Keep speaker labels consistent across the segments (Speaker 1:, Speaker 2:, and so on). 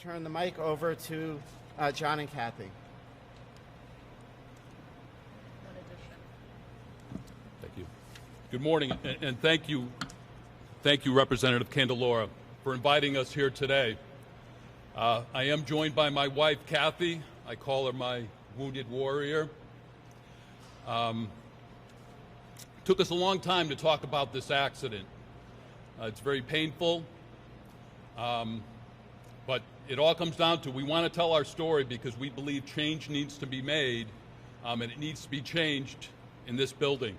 Speaker 1: Turn the mic over to John and Kathy.
Speaker 2: Thank you. Good morning, and thank you, Representative Candelora, for inviting us here today. I am joined by my wife, Kathy. I call her my wounded warrior. Took us a long time to talk about this accident. It's very painful, but it all comes down to we want to tell our story because we believe change needs to be made, and it needs to be changed in this building.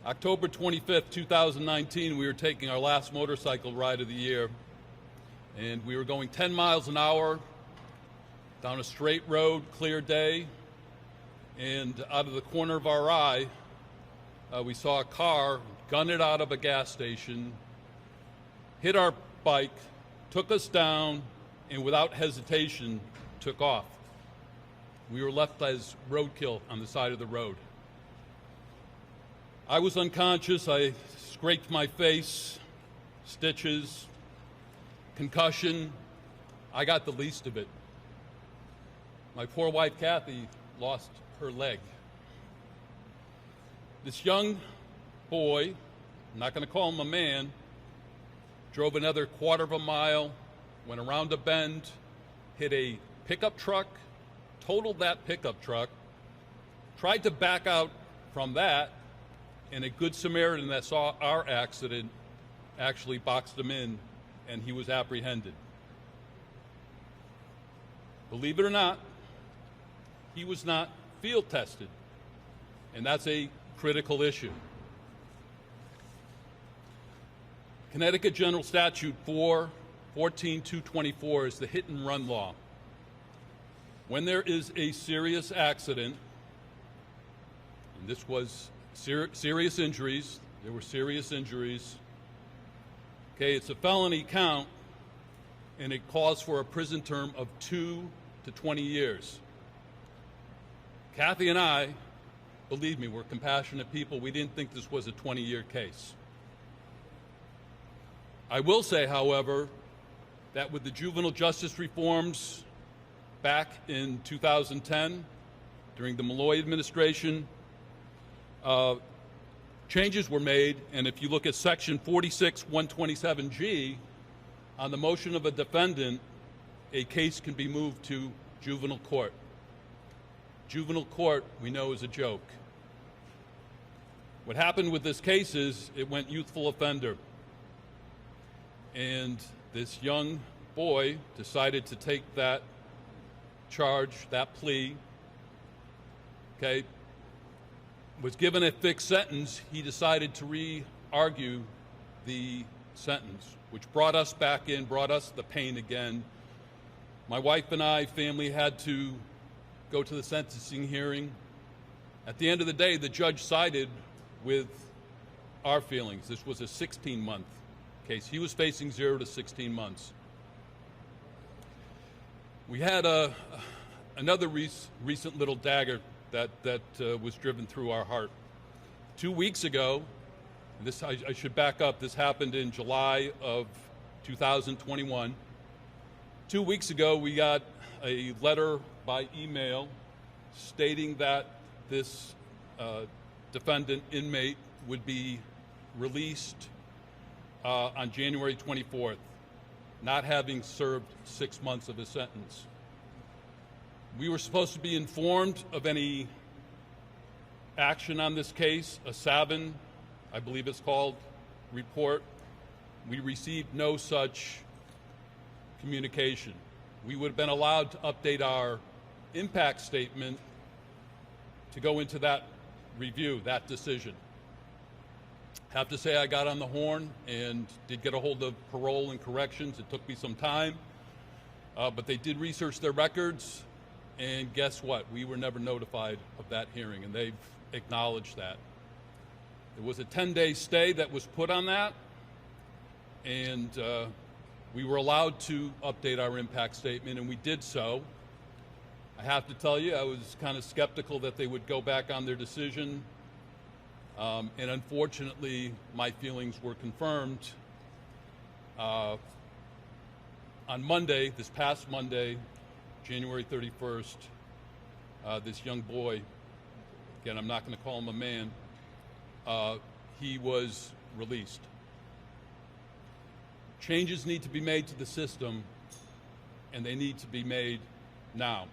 Speaker 2: October 25th, 2019, we were taking our last motorcycle ride of the year, and we were going 10 miles an hour down a straight road, clear day, and out of the corner of our eye, we saw a car gun it out of a gas station, hit our bike, took us down, and without hesitation, took off. We were left as roadkill on the side of the road. I was unconscious. I scraped my face, stitches, concussion. I got the least of it. My poor wife, Kathy, lost her leg. This young boy, I'm not going to call him a man, drove another quarter of a mile, went around a bend, hit a pickup truck, totaled that pickup truck, tried to back out from that, and a good Samaritan that saw our accident actually boxed him in, and he was apprehended. Believe it or not, he was not field tested, and that's a critical issue. Connecticut General Statute 414-224 is the hit and run law. When there is a serious accident, and this was serious injuries, there were serious injuries, okay, it's a felony count, and it calls for a prison term of 2 to 20 years. Kathy and I, believe me, we're compassionate people. We didn't think this was a 20-year case. I will say, however, that with the juvenile justice reforms back in 2010, during the Malloy administration, changes were made, and if you look at Section 46-127G, on the motion of a defendant, a case can be moved to juvenile court. Juvenile court, we know, is a joke. What happened with this case is it went youthful offender. And this young boy decided to take that charge, that plea, okay, was given a fixed sentence. He decided to re-argue the sentence, which brought us back in, brought us the pain again. My wife and I, family, had to go to the sentencing hearing. At the end of the day, the judge sided with our feelings. This was a 16-month case. He was facing 0 to 16 months. We had another recent little dagger that was driven through our heart. 2 weeks ago, this I should back up, this happened in July of 2021. 2 weeks ago, we got a letter by email stating that this defendant inmate would be released on January 24th, not having served 6 months of his sentence. We were supposed to be informed of any action on this case, a Savin, I believe it's called, report. We received no such communication. We would have been allowed to update our impact statement to go into that review, that decision. Have to say I got on the horn and did get a hold of parole and corrections. It took me some time, but they did research their records, and guess what? We were never notified of that hearing, and they've acknowledged that. There was a 10-day stay that was put on that, and we were allowed to update our impact statement, and we did so. I have to tell you, I was kind of skeptical that they would go back on their decision. And unfortunately, my feelings were confirmed. On Monday, this past Monday, January 31st, this young boy, again, I'm not going to call him a man, he was released. Changes need to be made to the system, and they need to be made now.